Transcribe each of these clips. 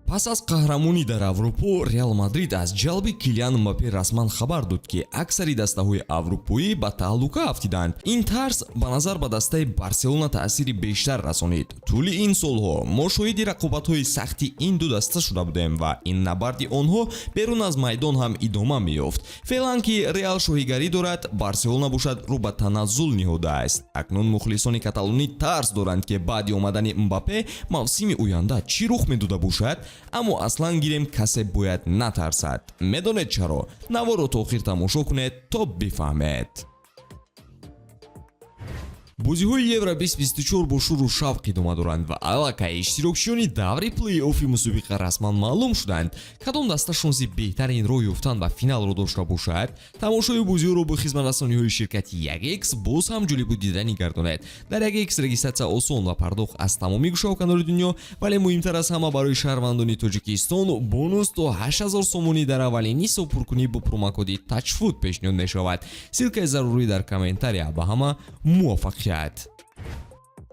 پس از قهرمانی در اروپا، ریال مادرید از جلب کیلیان مباپه رسما خبر داد که اکثری دسته‌های اروپایی به تعلق افتادند. این ترس به نظر به دسته بارسلونا تأثیر بیشتر رسانید. طول این سالها ما شاهد رقابت‌های سختی این دو دسته شده بودیم و این نبرد آنها بیرون از میدان هم ادامه می‌یافت. فعلا که ریال شوهیگری دارد، بارسلونا باشد رو به تنزل نهاده است. اکنون مخلصان کاتالونی ترس دارند که بعد آمدن مباپه موسم آینده چی رخ می‌داده باشد. اما اصلا گیریم کسی باید نترسد. میدونید چرا؟ نوار رو تا آخر تماشا کنید تا بفهمید. بازی‌های یورو 2024 با شور و شوق ادامه دارند و علاقه اشتراکچیان دوره پلی آفی مسابقه رسما معلوم شدند. کدام دسته شانس بهتر این راه یافتن و فینال را داشته باشد؟ تماشای بازی‌ها را با خدمت‌رسانی‌های شرکت 1x باز هم جالب دیدنی گرداند. در 1x رجیستراسیا آسان و پرداخت از تمامی گوشه‌های دنیا، ولی مهمتر از همه برای شهروندان تاجیکستان بونوس تا 8000 سومونی در اولین حساب پرکنی با پرومokod TAJFUT پیشنهاد می‌شود. سیلکه ضروری در کامنتاری به همه موافقت.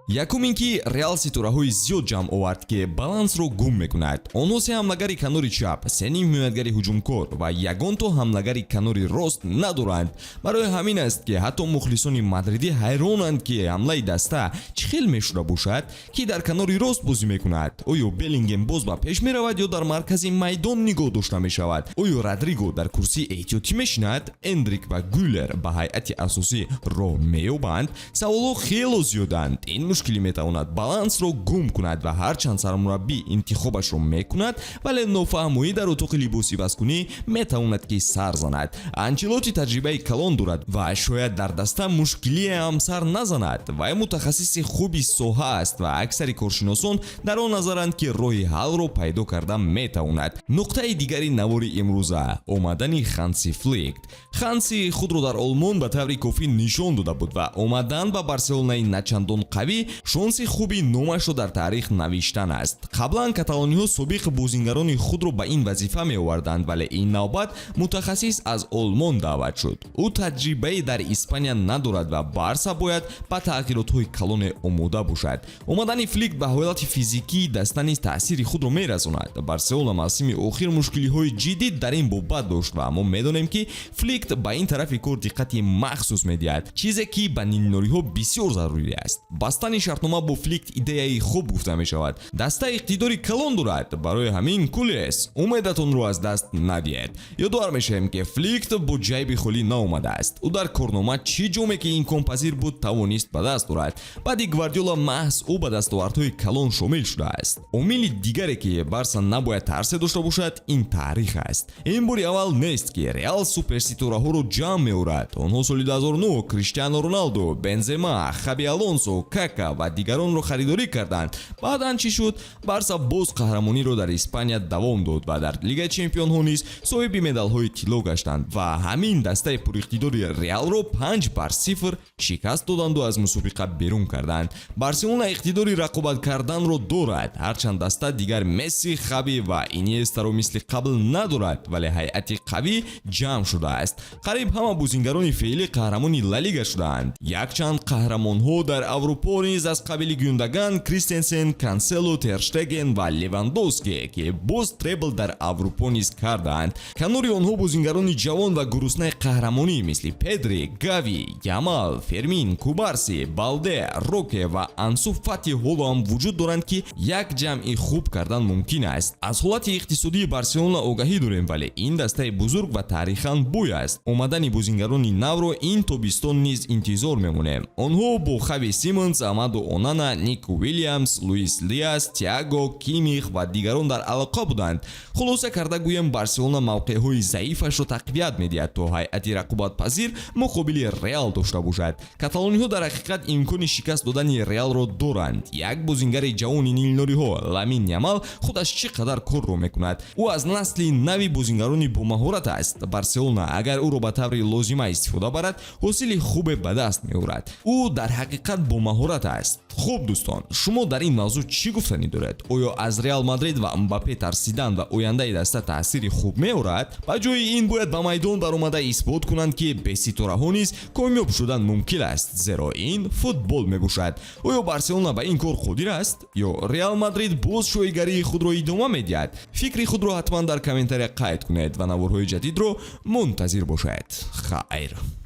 یکم اینکه ریال ستاره‌های زیاد جمع آورد که بالانس رو گم میکند. آنها سه حمله‌گری کناری چپ، سه نیم حمایتگری هجومکار و یگان تا حمله‌گری کناری راست ندارند. برای همین است که حتی مخلصان مادریدی حیرانند که حمله دسته چخیل میشده باشد که در کناری راست بازی میکند. آیا بلینگم باز به پیش میرود یا در مرکز میدان نگاه داشته میشود؟ آیا رودریگو در کرسی احتیاطی میشیند؟ اندریک و گولر به هیئت اساسی را مییابند؟ سوالات خیلی زیادند. این مشکلی میتواند بالانس رو گم کند و هرچند سرمربی انتخابش رو میکند، ولی نافهمی در اتاق لباسی بازیکنی میتواند که سر زند. آنچلوتی تجربه کلان دارد و شاید در دسته مشکلی هم سر نزند. و متخصص خوبی ساحه است و اکثر کارشناسان در آن نظرند که راه حل رو پیدا کرده میتواند. نقطه دیگری نوار امروزه آمدن هانسی فلیک. هانسی خود رو در آلمان به طور کافی نشان داده بود و آمدن به بارسلونا نچندان قوی شانس خوبی نامش رو در تاریخ نوشتن است. قبلا کاتالونی‌ها سابق بازیگران خود رو به این وظیفه می آوردند، ولی این نوبت متخصص از آلمان دعوت شد. او تجربه در اسپانیا ندارد و بارسا باید با تغییرات‌های کلان آماده باشد. اومدن فلیک به حالت فیزیکی دسته نیز تأثیر خود رو می‌رساند. بارسلونا موسم اخیر مشکلی‌های جدی در این بابت داشت و ما می‌دانیم که فلیک به این طرف کار دقت مخصوص می‌دهد، چیزی که به نیم‌نوری‌ها بسیار ضروری است. بستن شرطنامه با فلیک ایده خوب گفته می شود. دسته اقتداری کلان دارد، برای همین کلیس امیدتون رو از دست ندید. یادآور میشیم که فلیک با جیب خالی ناآمده است. او در کارنامه چی جمعه که این کمپازیر بود توانست به دست دارد. بعد گواردیولا محض او به دستاوردهای کلان شامل شده است. امید دیگری که بارسا نباید ترس داشته باشد این تاریخ است. این بار اول نیست که ریال سوپر ستاره ها رو جمع می‌آورد. آنها سال 2009 کریستیانو رونالدو، بنزما، خابی آلونسو، کاکا و دیگران رو خریداری کردند. بعداً چی شد؟ بارسا باز قهرمانی رو در اسپانیا دوام داد و در لیگ چمپیون ها نیز صاحب مدال های طلا گشتند و همین دسته پراقتدار ریال رو 5-0 شکست دادند و از مسابقه بیرون کردند. بارسلونا اقتداری رقابت کردن رو دارد، هرچند دسته دیگر مسی، خابی و اینیستا رو مثل قبل ندارد، ولی هیئت قوی جمع شده است. قریب همه بازیگران فعلی قهرمان لالیگا شدند. یک چند قهرمان ها در اروپا نیز از قبیل گوندگان کریستنسن، کانسلو، ترشتگن و لیواندوسکی که باز تریبل در اروپا نیز کردند. کنار آنها بازیگران جوان و گرسنه قهرمانی مثل پدری، گاوی، یامال، فرمین، کوبارسی، بالده، روکه و انسو فاتی هم وجود دارند که یک جمع خوب کردن ممکن است. از حالت اقتصادی بارسلونا آگاهی داریم، ولی این دسته بزرگ و تاریخاً بوی است. آمدن بازیگران نو رو این تابستان نیز انتظار میمونیم. آنها با خاوی سیمونز، امادو اونانا، نیکو ویلیامز، لوئیس دیاز، تییاگو، کیمیخ و دیگران در علاقه بودند. خلاصه کرده گویم بارسلونا موقعهای ضعیفش را تقویت میدهد تا هیئت رقابت پذیر مقابل ریال داشته باشد. کاتالونی‌ها در حقیقت امکان شکست دادن ریال را دارند. یک بازیگر جوان نیلنوری‌ها لامین یامال خودش چقدر کار رو میکند. او از نسل نوی بازیگران با مهارت است. بارسلونا اگر او را به طور لازم استفاده برد حاصل خوب به دست میآورد. او در حقیقت با مهارت است. خب دوستان، شما در این موضوع چی گفتنی دارد؟ آیا از ریال مادرید و امباپه ترسیدن و آینده دسته تاثیر خوب می‌آورد؟ به جای این باید به میدان برآمده اثبات کنند که به ستاره‌ها نیز کامیاب شدن ممکن است، زیرا این فوتبال میباشد. آیا بارسلونا به این کار قادر است یا ریال مادرید باز شایگری خود را ادامه می‌دهد؟ فکری خود را حتما در کامنتاری قید کنید و نوارهای جدید را منتظر باشید. خیر.